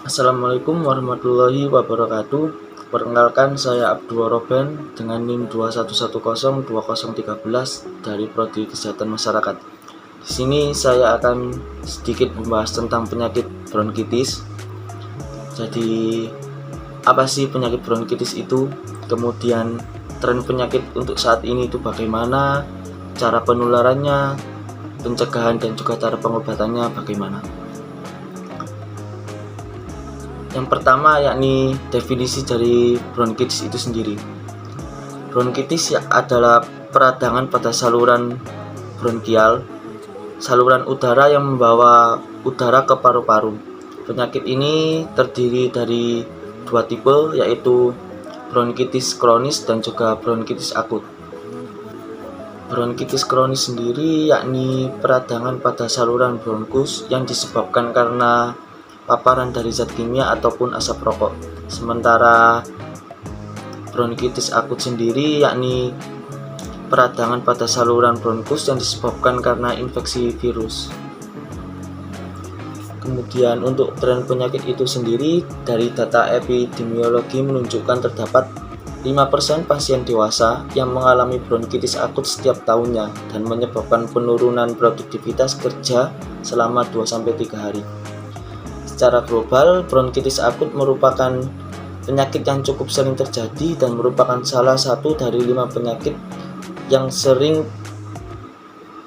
Assalamualaikum warahmatullahi wabarakatuh. Perkenalkan, saya Abdul Roben dengan NIM 211020013 dari Prodi Kesehatan Masyarakat. Di sini saya akan sedikit membahas tentang penyakit bronkitis. Jadi, apa sih penyakit bronkitis itu? Kemudian tren penyakit untuk saat ini itu bagaimana? Cara penularannya, pencegahan dan juga cara pengobatannya bagaimana? Yang pertama yakni definisi dari bronkitis itu sendiri. Bronkitis adalah peradangan pada saluran bronkial, saluran udara yang membawa udara ke paru-paru. Penyakit ini terdiri dari dua tipe, yaitu bronkitis kronis dan juga bronkitis akut. Bronkitis kronis sendiri yakni peradangan pada saluran bronkus yang disebabkan karena paparan dari zat kimia ataupun asap rokok. Sementara bronkitis akut sendiri yakni peradangan pada saluran bronkus yang disebabkan karena infeksi virus. Kemudian untuk tren penyakit itu sendiri, dari data epidemiologi menunjukkan terdapat 5% pasien dewasa yang mengalami bronkitis akut setiap tahunnya dan menyebabkan penurunan produktivitas kerja selama 2-3 hari. Secara global, bronkitis akut merupakan penyakit yang cukup sering terjadi dan merupakan salah satu dari 5 penyakit yang sering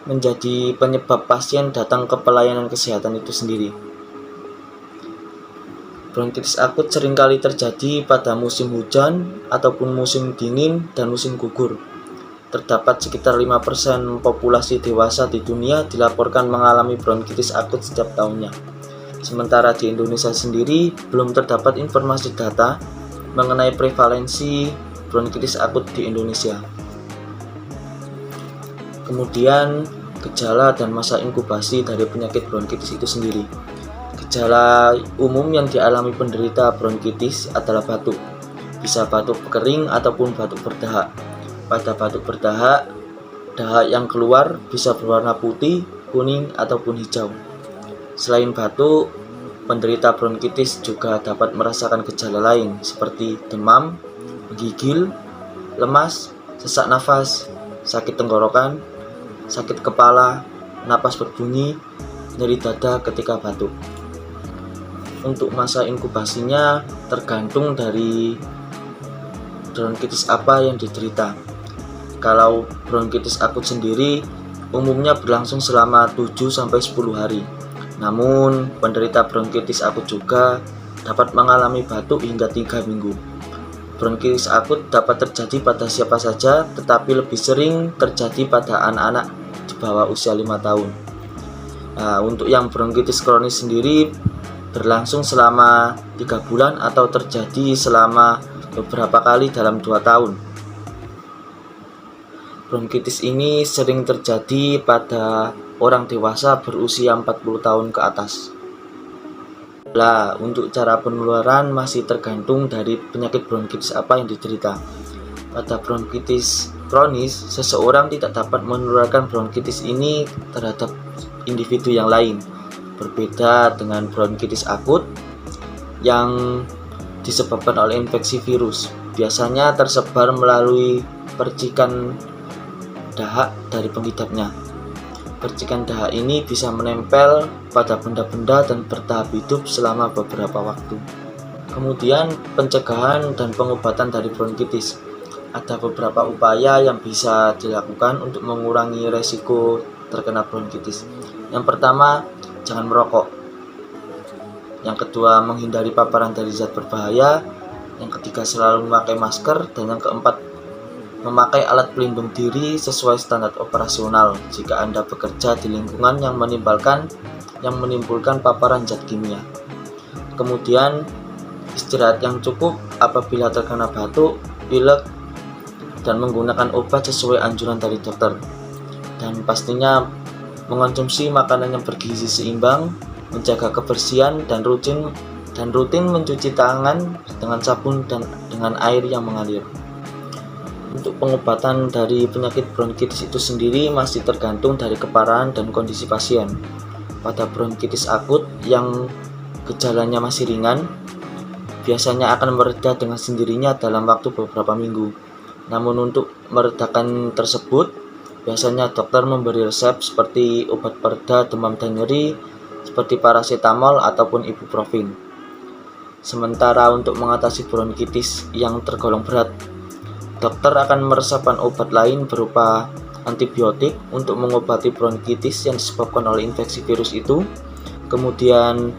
menjadi penyebab pasien datang ke pelayanan kesehatan itu sendiri. Bronkitis akut seringkali terjadi pada musim hujan ataupun musim dingin dan musim gugur. Terdapat sekitar 5% populasi dewasa di dunia dilaporkan mengalami bronkitis akut setiap tahunnya. Sementara di Indonesia sendiri belum terdapat informasi data mengenai prevalensi bronkitis akut di Indonesia. Kemudian gejala dan masa inkubasi dari penyakit bronkitis itu sendiri. Gejala umum yang dialami penderita bronkitis adalah batuk. Bisa batuk kering ataupun batuk berdahak. Pada batuk berdahak, dahak yang keluar bisa berwarna putih, kuning ataupun hijau. Selain batuk, penderita bronkitis juga dapat merasakan gejala lain seperti demam, menggigil, lemas, sesak nafas, sakit tenggorokan, sakit kepala, napas berbunyi, nyeri dada ketika batuk. Untuk masa inkubasinya tergantung dari bronkitis apa yang diderita. Kalau bronkitis akut sendiri umumnya berlangsung selama 7-10 hari. Namun, penderita bronkitis akut juga dapat mengalami batuk hingga 3 minggu. Bronkitis akut dapat terjadi pada siapa saja, tetapi lebih sering terjadi pada anak-anak di bawah usia 5 tahun. Nah, untuk yang bronkitis kronis sendiri berlangsung selama 3 bulan atau terjadi selama beberapa kali dalam 2 tahun. Bronkitis ini sering terjadi pada orang dewasa berusia 40 tahun ke atas. Nah, untuk cara penularan masih tergantung dari penyakit bronkitis apa yang diderita. Pada bronkitis kronis, seseorang tidak dapat menularkan bronkitis ini terhadap individu yang lain. Berbeda dengan bronkitis akut yang disebabkan oleh infeksi virus. Biasanya tersebar melalui percikan dahak dari pengidapnya. Percikan dahak ini bisa menempel pada benda-benda dan bertahap hidup selama beberapa waktu. Kemudian pencegahan dan pengobatan dari bronkitis. Ada beberapa upaya yang bisa dilakukan untuk mengurangi resiko terkena bronkitis. Yang pertama, jangan merokok. Yang kedua, menghindari paparan dari zat berbahaya. Yang ketiga, selalu memakai masker. Dan yang keempat, memakai alat pelindung diri sesuai standar operasional jika Anda bekerja di lingkungan yang menimbulkan paparan zat kimia. Kemudian, istirahat yang cukup apabila terkena batuk, pilek, dan menggunakan obat sesuai anjuran dari dokter. Dan pastinya mengonsumsi makanan yang bergizi seimbang, menjaga kebersihan dan rutin mencuci tangan dengan sabun dan dengan air yang mengalir. Untuk pengobatan dari penyakit bronkitis itu sendiri masih tergantung dari keparahan dan kondisi pasien. Pada bronkitis akut yang gejalanya masih ringan, biasanya akan mereda dengan sendirinya dalam waktu beberapa minggu. Namun untuk meredakan tersebut, biasanya dokter memberi resep seperti obat pereda demam dan nyeri, seperti paracetamol ataupun ibuprofen. Sementara untuk mengatasi bronkitis yang tergolong berat, dokter akan meresepkan obat lain berupa antibiotik untuk mengobati bronkitis yang disebabkan oleh infeksi virus itu, kemudian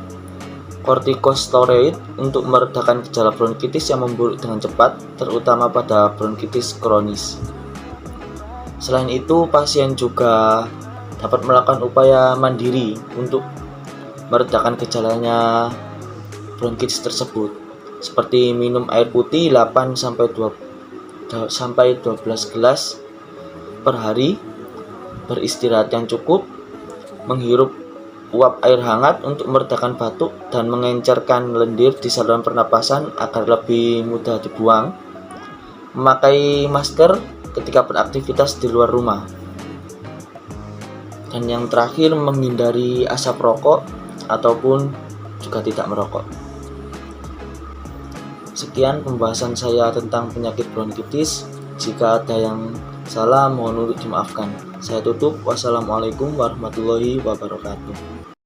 kortikosteroid untuk meredakan gejala bronkitis yang memburuk dengan cepat, terutama pada bronkitis kronis. Selain itu, pasien juga dapat melakukan upaya mandiri untuk meredakan gejalanya bronkitis tersebut, seperti minum air putih 8-12 gelas per hari, beristirahat yang cukup, menghirup uap air hangat untuk meredakan batuk, dan mengencerkan lendir di saluran pernapasan agar lebih mudah dibuang, memakai masker ketika beraktivitas di luar rumah, dan yang terakhir menghindari asap rokok ataupun juga tidak merokok. Sekian pembahasan saya tentang penyakit bronkitis. Jika ada yang salah, mohon untuk dimaafkan. Saya tutup. Wassalamualaikum warahmatullahi wabarakatuh.